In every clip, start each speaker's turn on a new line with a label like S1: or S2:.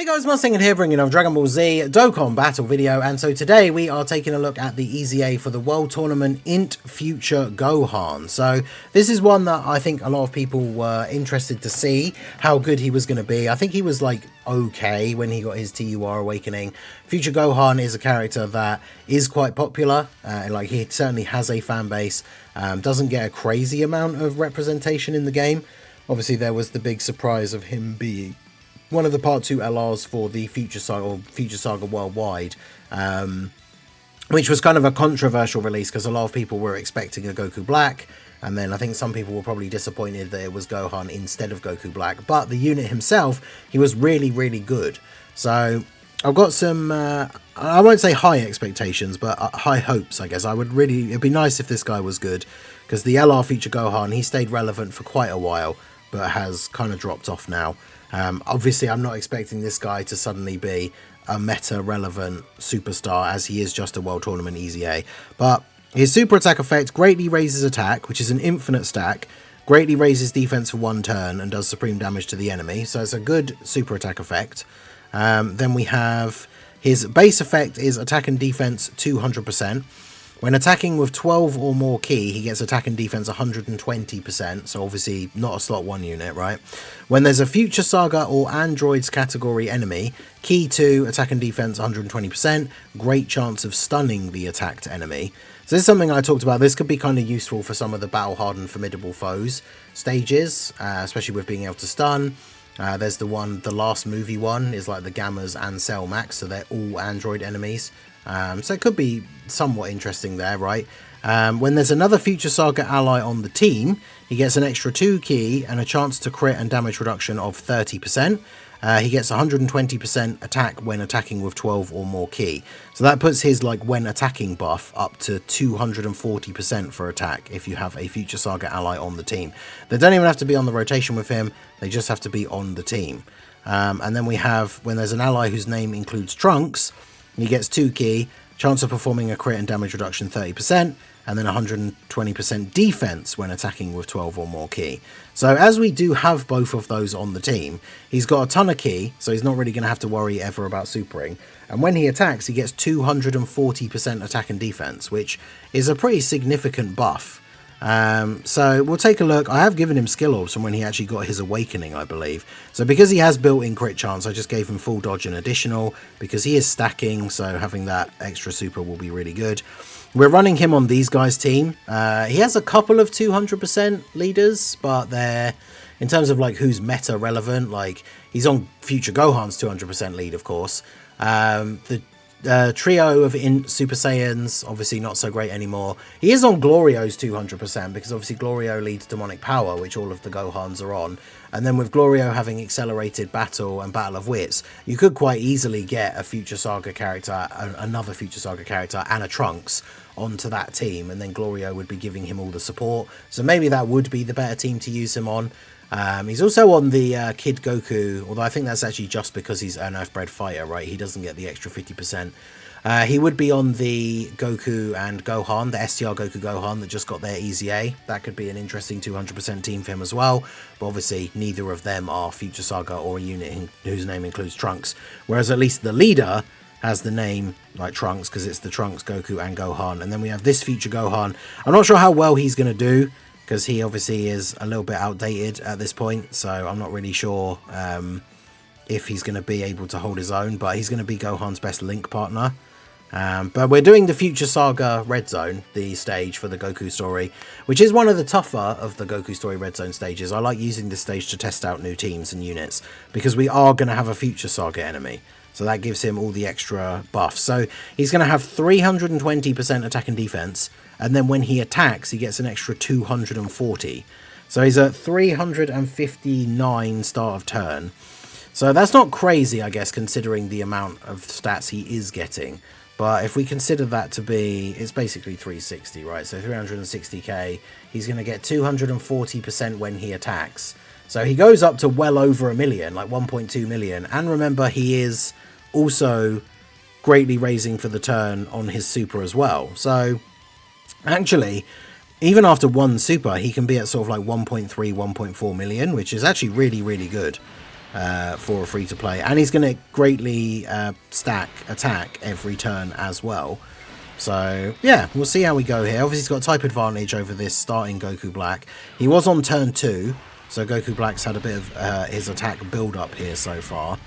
S1: Hey guys, Mustang here bringing you a Dragon Ball Z Dokkan Battle video, and so today we are taking a look at the EZA for the World Tournament INT Future Gohan. So this is one that I think a lot of people were interested to see how good he was going to be. I think he was like okay when he got his TUR Awakening. Future Gohan is a character that is quite popular, like he certainly has a fan base, doesn't get a crazy amount of representation in the game. Obviously there was the big surprise of him being one of the Part 2 LRs for the Future Saga, or Future Saga Worldwide, which was kind of a controversial release because a lot of people were expecting a Goku Black, and then I think some people were probably disappointed that it was Gohan instead of Goku Black. But the unit himself, he was really, really good. So I've got some, I won't say high expectations, but high hopes, I guess. It'd be nice if this guy was good, because the LR Future Gohan, he stayed relevant for quite a while, but has kind of dropped off now. Obviously, I'm not expecting this guy to suddenly be a meta-relevant superstar, as he is just a World Tournament EZA. But his super attack effect greatly raises attack, which is an infinite stack, greatly raises defense for 1 turn, and does supreme damage to the enemy. So it's a good super attack effect. Then we have his base effect is attack and defense 200%. When attacking with 12 or more ki, he gets attack and defense 120%, so obviously not a slot 1 unit, right? When there's a Future Saga or Androids category enemy, ki 2, attack and defense 120%, great chance of stunning the attacked enemy. So this is something I talked about. This could be kind of useful for some of the battle-hardened formidable foes stages, especially with being able to stun. There's the last movie one is like the Gammas and Cell Max, so they're all Android enemies. So it could be somewhat interesting there, right? When there's another Future Saga ally on the team, he gets an extra 2 ki and a chance to crit and damage reduction of 30%. He gets 120% attack when attacking with 12 or more ki. So that puts his like when attacking buff up to 240% for attack if you have a Future Saga ally on the team. They don't even have to be on the rotation with him, they just have to be on the team. And then we have, when there's an ally whose name includes Trunks, he gets 2 ki, chance of performing a crit and damage reduction 30%, and then 120% defense when attacking with 12 or more ki. So as we do have both of those on the team, he's got a ton of ki, so he's not really going to have to worry ever about supering. And when he attacks, he gets 240% attack and defense, which is a pretty significant buff. So we'll take a look. I have given him skill orbs from when he actually got his awakening, I believe. So because he has built-in crit chance, I just gave him full dodge and additional because he is stacking, so having that extra super will be really good. We're running him on these guys' team. He has a couple of 200% leaders, but they're, in terms of like who's meta relevant, like he's on Future Gohan's 200% lead, of course. The trio of INT Super Saiyans, obviously not so great anymore. He is on Glorio's 200% because obviously Glorio leads Demonic Power, which all of the Gohans are on. And then with Glorio having accelerated Battle and Battle of Wits, you could quite easily get a Future Saga character, another Future Saga character, and a Trunks onto that team. And then Glorio would be giving him all the support. So maybe that would be the better team to use him on. He's also on the Kid Goku, although I think that's actually just because he's an Earthbred fighter, right? He doesn't get the extra 50%. He would be on the Goku and Gohan, the STR Goku Gohan that just got their EZA. That could be an interesting 200% team for him as well. But obviously, neither of them are Future Saga or a unit whose name includes Trunks. Whereas at least the leader has the name like Trunks because it's the Trunks, Goku, and Gohan. And then we have this Future Gohan. I'm not sure how well he's going to do, because he obviously is a little bit outdated at this point, so I'm not really sure if he's going to be able to hold his own, but he's going to be Gohan's best link partner. But we're doing the Future Saga Red Zone, the stage for the Goku story, which is one of the tougher of the Goku story Red Zone stages. I like using this stage to test out new teams and units, because we are going to have a Future Saga enemy. So that gives him all the extra buffs. So he's going to have 320% attack and defense, and then when he attacks, he gets an extra 240. So he's at 359 start of turn. So that's not crazy, I guess, considering the amount of stats he is getting. But if we consider that to be, it's basically 360, right? So 360k, he's going to get 240% when he attacks. So he goes up to well over a million, like 1.2 million. And remember, he is also greatly raising for the turn on his super as well. So actually, even after one super, he can be at sort of like 1.3, 1.4 million, which is actually really, really good. for a free-to-play. And he's going to greatly stack attack every turn as well. So, yeah, we'll see how we go here. Obviously, he's got type advantage over this starting Goku Black. He was on turn 2, so Goku Black's had a bit of his attack build-up here so far.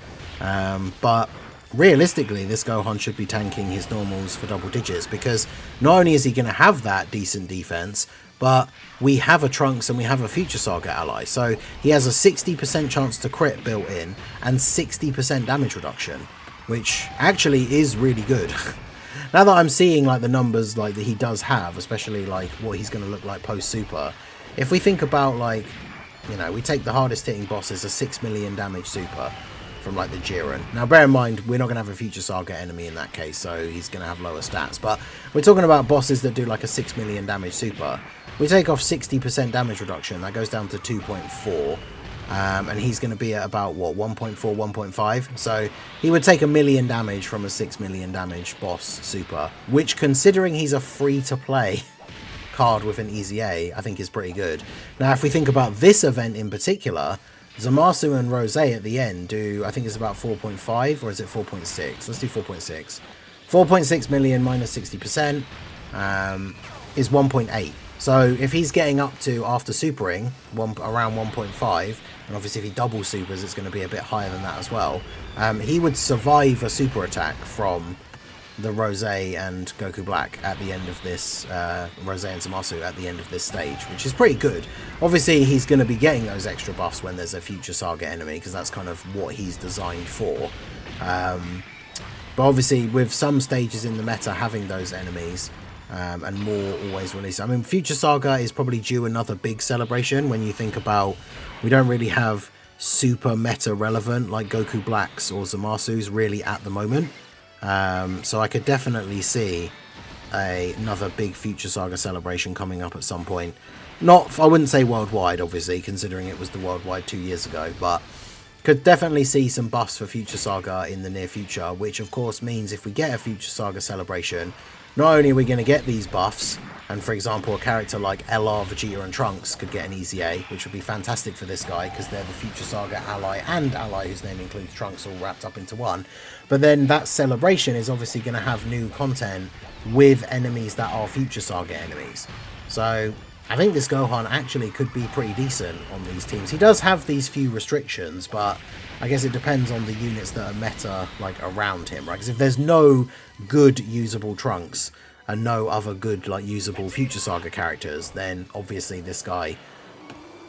S1: But realistically, this Gohan should be tanking his normals for double digits, because not only is he going to have that decent defense, but we have a Trunks and we have a Future Saga ally. So he has a 60% chance to crit built in and 60% damage reduction, which actually is really good. Now that I'm seeing like the numbers like that he does have, especially like what he's going to look like post super, if we think about like, you know, we take the hardest hitting boss as a 6 million damage super from like the Jiren. Now bear in mind, we're not going to have a Future Saga enemy in that case, so he's going to have lower stats, but we're talking about bosses that do like a 6 million damage super. We take off 60% damage reduction, that goes down to 2.4. And he's going to be at about, what, 1.4, 1.5? So he would take 1 million damage from a 6 million damage boss super, which, considering he's a free-to-play card with an EZA, I think is pretty good. Now, if we think about this event in particular, Zamasu and Rose at the end do, I think it's about 4.5, or is it 4.6? Let's do 4.6. 4.6 million minus 60% is 1.8. So if he's getting up to, after supering, around 1.5, and obviously if he double supers, it's going to be a bit higher than that as well, he would survive a super attack from the Rose and Goku Black at the end of this, Rose and Zamasu at the end of this stage, which is pretty good. Obviously he's going to be getting those extra buffs when there's a Future Saga enemy, because that's kind of what he's designed for. But obviously with some stages in the meta having those enemies, and more always released. I mean, Future Saga is probably due another big celebration when you think about, we don't really have super meta relevant like Goku Blacks or Zamasu's really at the moment. So I could definitely see another big Future Saga celebration coming up at some point. Not, I wouldn't say worldwide, obviously, considering it was the worldwide 2 years ago, but could definitely see some buffs for Future Saga in the near future, which of course means if we get a Future Saga celebration, not only are we going to get these buffs, and for example a character like LR, Vegeta and Trunks could get an EZA, which would be fantastic for this guy because they're the Future Saga ally and ally whose name includes Trunks all wrapped up into one. But then that celebration is obviously going to have new content with enemies that are Future Saga enemies. So I think this Gohan actually could be pretty decent on these teams. He does have these few restrictions, but I guess it depends on the units that are meta, like, around him, right? Because if there's no good usable Trunks and no other good, like, usable Future Saga characters, then obviously this guy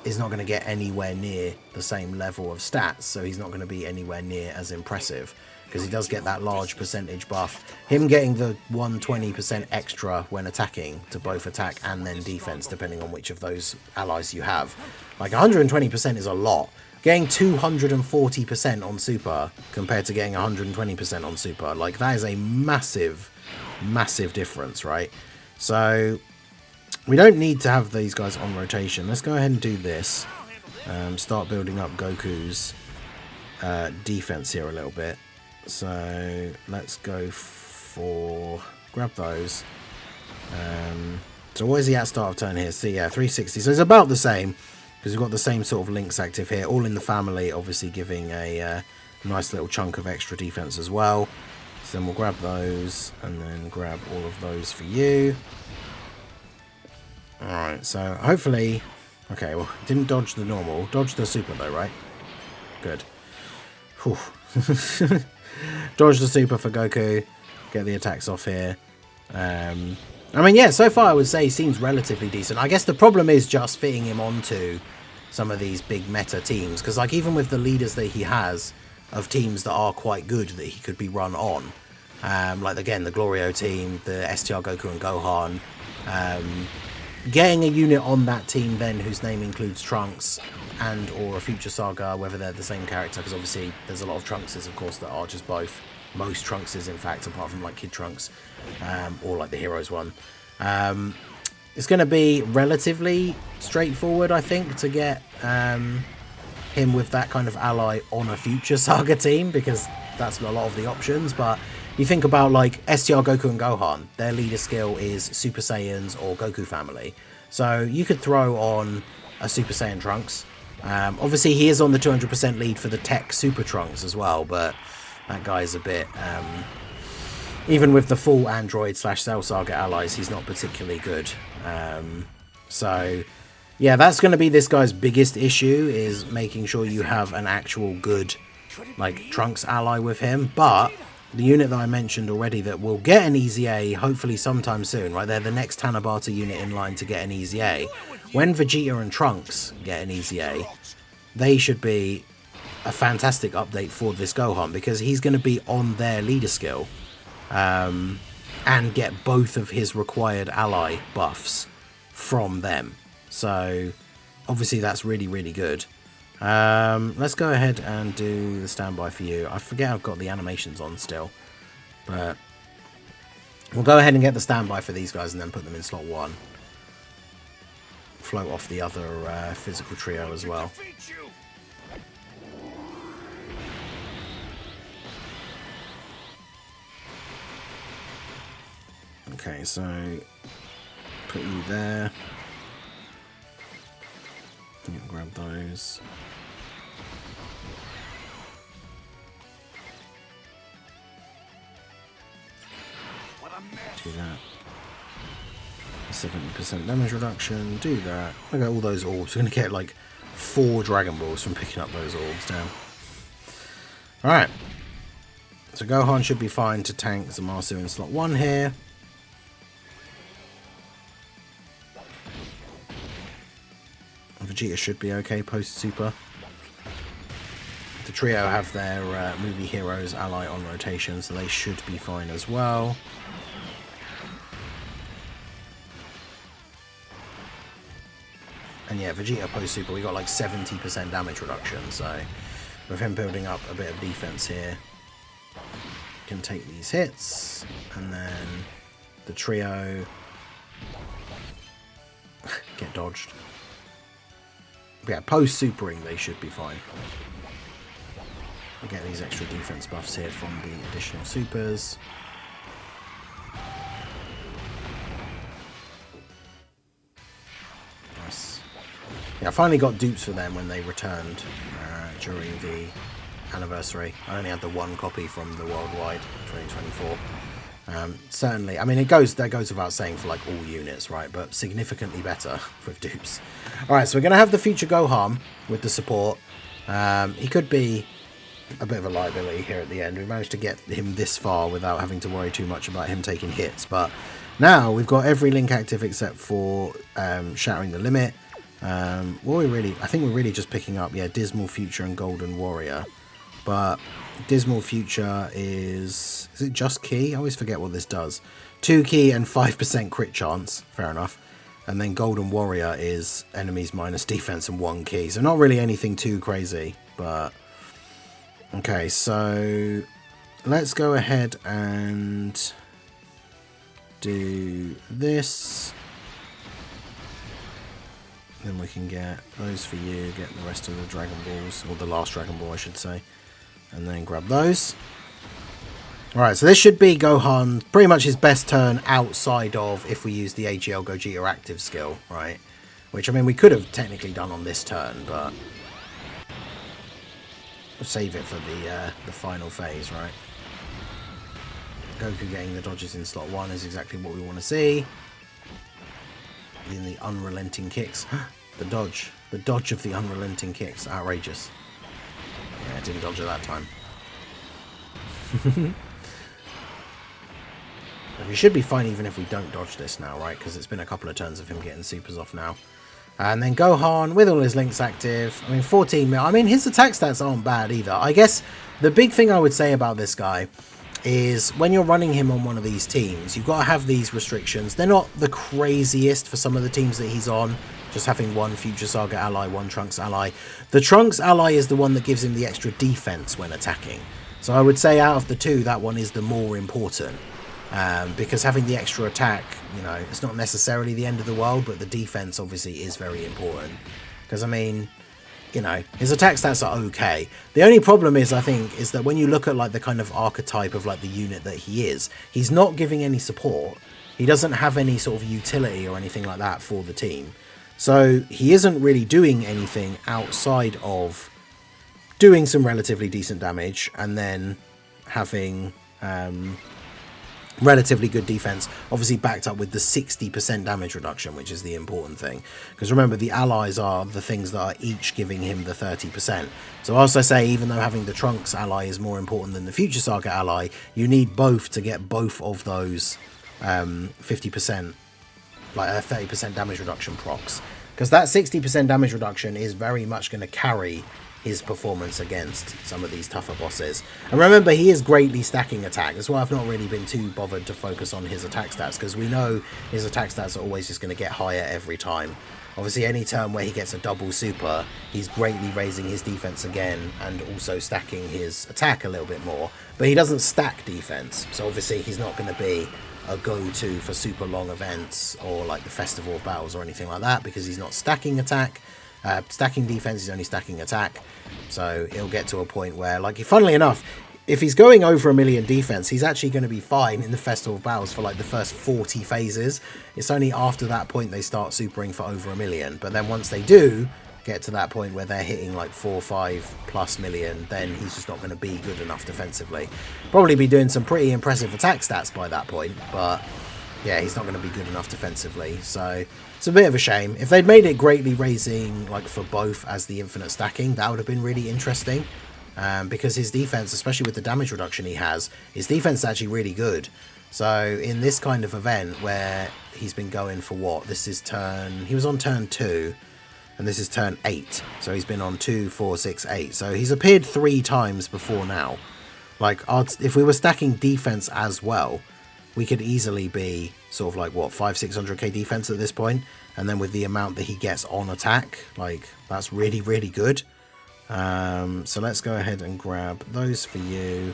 S1: is not going to get anywhere near the same level of stats, so he's not going to be anywhere near as impressive. Because he does get that large percentage buff. Him getting the 120% extra when attacking to both attack and then defense, depending on which of those allies you have. Like 120% is a lot. Getting 240% on super compared to getting 120% on super, like that is a massive, massive difference, right? So we don't need to have these guys on rotation. Let's go ahead and do this. Start building up Goku's defense here a little bit. So let's go for, grab those. So what is he at start of turn here? So yeah, 360. So it's about the same because we've got the same sort of links active here, all in the family, obviously giving a nice little chunk of extra defense as well. So then we'll grab those and then grab all of those for you. Alright, so hopefully, okay, well, didn't dodge the normal, dodged the super though, right? Good. Whew. Dodge the super for Goku, get the attacks off here. I mean, yeah, so far I would say he seems relatively decent. I guess the problem is just fitting him onto some of these big meta teams, because like even with the leaders that he has of teams that are quite good that he could be run on, like again the Glorio team, the STR Goku and Gohan, getting a unit on that team then whose name includes Trunks and or a Future Saga, whether they're the same character, because obviously there's a lot of Trunkses of course that are just both, most Trunkses in fact, apart from like Kid Trunks, or like the Heroes one. It's going to be relatively straightforward I think to get him with that kind of ally on a Future Saga team, because that's a lot of the options. But you think about like STR Goku and Gohan, their leader skill is Super Saiyans or Goku family, so you could throw on a Super Saiyan Trunks Obviously, he is on the 200% lead for the Tech Super Trunks as well, but that guy's a bit... even with the full Android / Cell Saga allies, he's not particularly good. So, yeah, that's going to be this guy's biggest issue, is making sure you have an actual good, like, Trunks ally with him. But the unit that I mentioned already that will get an EZA, hopefully sometime soon, right? They're the next Tanabata unit in line to get an EZA. When Vegeta and Trunks get an EZA, they should be a fantastic update for this Gohan, because he's going to be on their leader skill. And get both of his required ally buffs from them. So obviously that's really, really good. Let's go ahead and do the standby for you. I forget I've got the animations on still, but we'll go ahead and get the standby for these guys and then put them in slot 1. Float off the other physical trio as well. Okay, so put you there. You can grab those. Do that. 70% damage reduction. Do that. Look at all those orbs. We're going to get like 4 Dragon Balls from picking up those orbs down. Alright. So Gohan should be fine to tank Zamasu in slot 1 here. Vegeta should be okay post-super. The trio have their movie heroes ally on rotation, so they should be fine as well. And yeah, Vegeta post-super, we got like 70% damage reduction, so with him building up a bit of defense here, can take these hits, and then the trio get dodged. Yeah, post-supering they should be fine. We'll get these extra defense buffs here from the additional supers. Nice. Yeah, I finally got dupes for them when they returned during the anniversary. I only had the 1 copy from the Worldwide 2024. Certainly, I mean, that goes without saying for like all units, right? But significantly better with dupes. Alright, so we're going to have the Future Gohan with the support. He could be a bit of a liability here at the end. We managed to get him this far without having to worry too much about him taking hits. But now we've got every link active except for Shattering the Limit. I think we're really just picking up, yeah, Dismal Future and Golden Warrior. But Dismal Future is it just key? I always forget what this does. 2 key and 5% crit chance. Fair enough. And then Golden Warrior is enemies minus defense and 1 key. So not really anything too crazy. But okay, so let's go ahead and do this. Then we can get those for you. Get the rest of the Dragon Balls. Or the last Dragon Ball, I should say. And then grab those. Alright, so this should be Gohan, pretty much his best turn outside of if we use the AGL Gogeta active skill, right? Which, I mean, we could have technically done on this turn, but we'll save it for the final phase, right? Goku getting the dodges in slot 1 is exactly what we want to see. In the unrelenting kicks. The dodge of the unrelenting kicks. Outrageous. Yeah, didn't dodge it that time. We should be fine even if we don't dodge this now, right? Because it's been a couple of turns of him getting supers off now. And then Gohan, with all his links active. I mean, 14 mil. I mean, his attack stats aren't bad either. I guess the big thing I would say about this guy is when you're running him on one of these teams, you've got to have these restrictions. They're not the craziest for some of the teams that he's on. Just having 1 Future Saga ally, 1 Trunks ally. The Trunks ally is the one that gives him the extra defense when attacking. So I would say out of the 2, that one is the more important. Because having the extra attack, you know, it's not necessarily the end of the world, but the defense obviously is very important. Because, I mean, you know, his attack stats are okay. The only problem is, I think, is that when you look at, like, the kind of archetype of, like, the unit that he is, he's not giving any support. He doesn't have any sort of utility or anything like that for the team. So he isn't really doing anything outside of doing some relatively decent damage and then having relatively good defense, obviously backed up with the 60% damage reduction, which is the important thing. Because remember, the allies are the things that are each giving him the 30%. So whilst I say, even though having the Trunks ally is more important than the Future Saga ally, you need both to get both of those 50%, like a 30% damage reduction procs. Because that 60% damage reduction is very much going to carry his performance against some of these tougher bosses. And remember, he is greatly stacking attack. That's why I've not really been too bothered to focus on his attack stats, because we know his attack stats are always just going to get higher every time. Obviously, any turn where he gets a double super, he's greatly raising his defense again and also stacking his attack a little bit more. But he doesn't stack defense, so obviously he's not going to be a go-to for super long events or like the Festival of Battles or anything like that, because he's not stacking attack. Stacking defense is only stacking attack, so it'll get to a point where, like, funnily enough, if he's going over 1 million defense, he's actually going to be fine in the Festival of Battles for like the first 40 phases. It's only after that point they start supering for over 1 million, but then once they do get to that point where they're hitting like 4, 5+ million, then he's just not going to be good enough defensively. Probably be doing some pretty impressive attack stats by that point, but yeah, he's not going to be good enough defensively, so it's a bit of a shame. If they'd made it greatly raising, like, for both as the infinite stacking, that would have been really interesting, because his defense, especially with the damage reduction he has, his defense is actually really good. So in this kind of event where he's been going for what? This is he was on turn 2, and this is turn 8. So he's been on 2, 4, 6, 8. So he's appeared 3 times before now. Like, if we were stacking defense as well, we could easily be sort of like, what, 500-600k defense at this point, and then with the amount that he gets on attack, like, that's really, really good. So let's go ahead and grab those for you.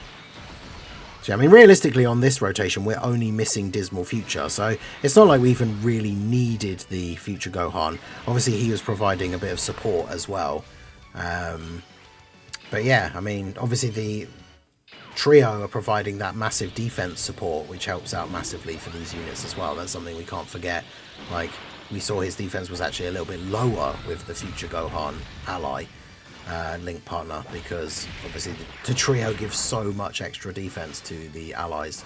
S1: So, I mean, realistically on this rotation, we're only missing Dismal Future, so it's not like we even really needed the Future Gohan. Obviously, he was providing a bit of support as well. But yeah, I mean, obviously the trio are providing that massive defense support, which helps out massively for these units as well. That's something we can't forget. Like, we saw his defense was actually a little bit lower with the Future Gohan ally link partner, because obviously the trio gives so much extra defense to the allies.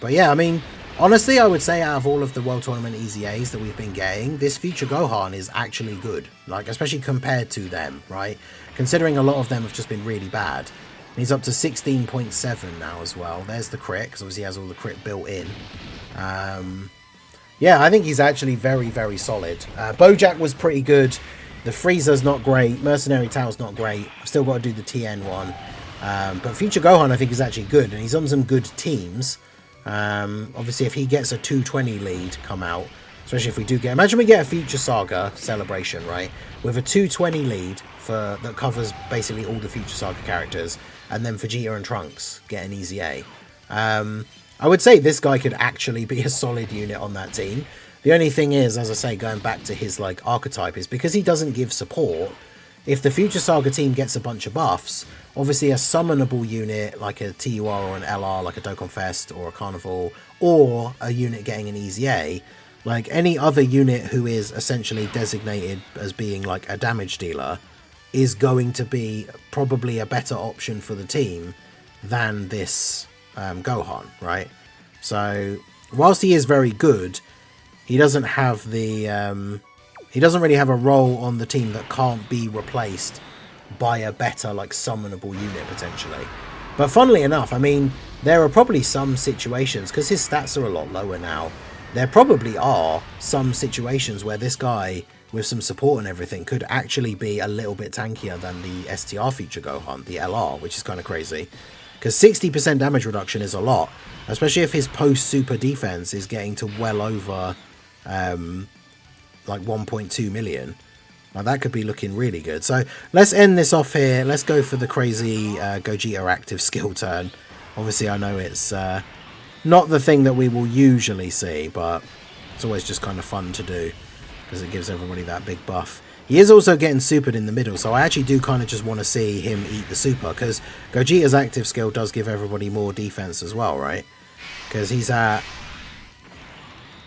S1: But yeah, I mean, honestly, I would say out of all of the World Tournament EZAs that we've been getting, this Future Gohan is actually good, like, especially compared to them, right? Considering a lot of them have just been really bad. He's up to 16.7 now as well. There's the crit, because obviously he has all the crit built in. Yeah, I think he's actually very, very solid. Bojack was pretty good. The Frieza's not great. Mercenary Tao's not great. I've still got to do the TN one. But Future Gohan, I think, is actually good, and he's on some good teams. Obviously, if he gets a 220 lead come out, especially if we do get... Imagine we get a Future Saga celebration, right? With a 220 lead that covers basically all the Future Saga characters, and then Vegeta and Trunks get an EZA. I would say this guy could actually be a solid unit on that team. The only thing is, as I say, going back to his, like, archetype, is because he doesn't give support, if the Future Saga team gets a bunch of buffs, obviously a summonable unit like a TUR or an LR, like a Dokkan Fest or a Carnival, or a unit getting an EZA, like any other unit who is essentially designated as being like a damage dealer, is going to be probably a better option for the team than this Gohan, right? So whilst he is very good, he doesn't have the he doesn't really have a role on the team that can't be replaced by a better, like, summonable unit potentially. But funnily enough, I mean, there are probably some situations, because his stats are a lot lower now, there probably are some situations where this guy with some support and everything could actually be a little bit tankier than the STR Future Gohan, the LR, which is kind of crazy. Because 60% damage reduction is a lot, especially if his post-super defense is getting to well over like 1.2 million. Now that could be looking really good. So let's end this off here. Let's go for the crazy Gogeta active skill turn. Obviously I know it's not the thing that we will usually see, but it's always just kind of fun to do because it gives everybody that big buff. He is also getting supered in the middle, so I actually do kind of just want to see him eat the super, because Gogeta's active skill does give everybody more defense as well, right? Because he's at...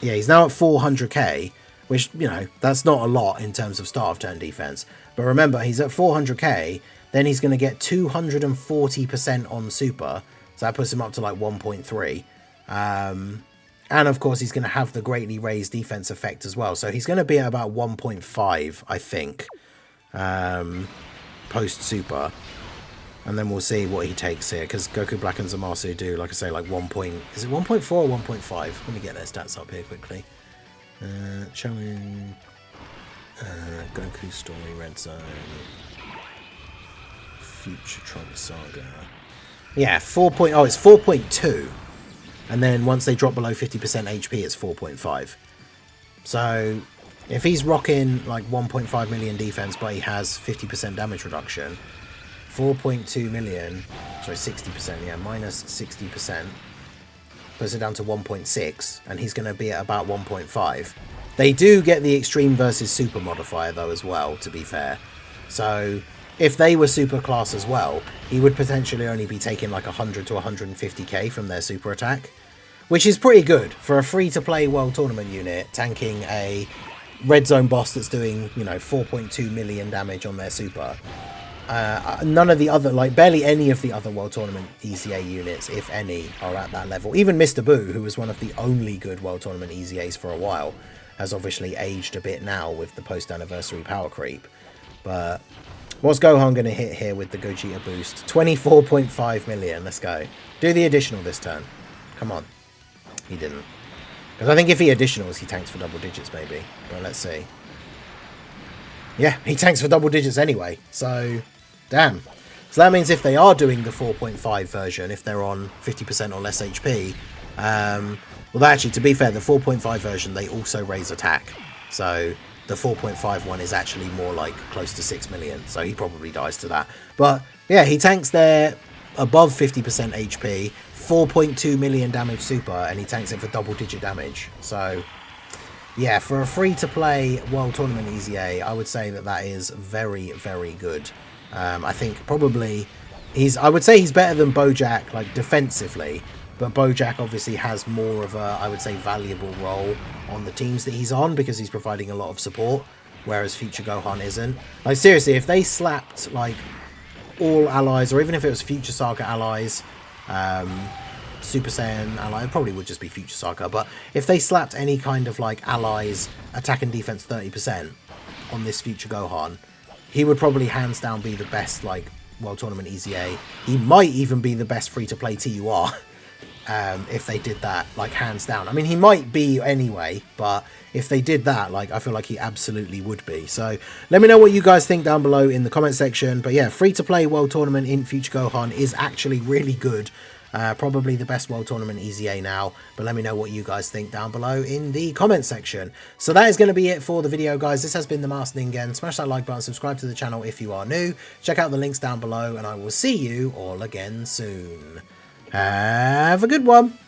S1: yeah, he's now at 400k, which, you know, that's not a lot in terms of start of turn defense. But remember, he's at 400k, then he's going to get 240% on super, so that puts him up to like 1.3. And of course, he's going to have the greatly raised defense effect as well, so he's going to be at about 1.5, I think, post super. And then we'll see what he takes here, because Goku Black and Zamasu do, like I say, like 1 point... Is it 1.4 or 1.5? Let me get their stats up here quickly. Showing... Goku Story, Red Zone... Future Trunks Saga... Yeah, 4 point... Oh, it's 4.2. And then once they drop below 50% HP, it's 4.5. So, if he's rocking, like, 1.5 million defense, but he has 50% damage reduction... 4.2 million, sorry, 60%, yeah, minus 60%, puts it down to 1.6, and he's going to be at about 1.5. They do get the extreme versus super modifier, though, as well, to be fair. So, if they were super class as well, he would potentially only be taking like 100 to 150k from their super attack, which is pretty good for a free-to-play World Tournament unit, tanking a red zone boss that's doing, you know, 4.2 million damage on their super. None of the other, like barely any of the other World Tournament EZA units, if any, are at that level. Even Mr. Boo, who was one of the only good World Tournament EZAs for a while, has obviously aged a bit now with the post-anniversary power creep. But what's Gohan going to hit here with the Gogeta boost? 24.5 million, let's go. Do the additional this turn. Come on. He didn't. Because I think if he additionals, he tanks for double digits maybe. But let's see. Yeah, he tanks for double digits anyway, so damn. So that means if they are doing the 4.5 version, if they're on 50% or less HP, well, actually, to be fair, the 4.5 version, they also raise attack. So the 4.5 one is actually more like close to 6 million, so he probably dies to that. But yeah, he tanks there above 50% HP, 4.2 million damage super, and he tanks it for double digit damage. So yeah, for a free-to-play World Tournament EZA, I would say that that is very, very good. I think probably I would say he's better than Bojack, like, defensively. But Bojack obviously has more of a, I would say, valuable role on the teams that he's on, because he's providing a lot of support, whereas Future Gohan isn't. Like, seriously, if they slapped, like, all allies, or even if it was Future Saga allies, Super Saiyan ally, it probably would just be Future Saga, but if they slapped any kind of like allies attack and defense 30% on this Future Gohan, he would probably hands down be the best like World Tournament EZA. He might even be the best free-to-play TUR if they did that, like, hands down. I mean, he might be anyway, but if they did that, like, I feel like he absolutely would be. So let me know what you guys think down below in the comment section. But yeah, free-to-play World Tournament INT Future Gohan is actually really good. Probably the best World Tournament EZA now, but let me know what you guys think down below in the comment section. So that is going to be it for the video, guys. This has been the Master Ningen. Smash that like button, subscribe to the channel if you are new. Check out the links down below, and I will see you all again soon. Have a good one.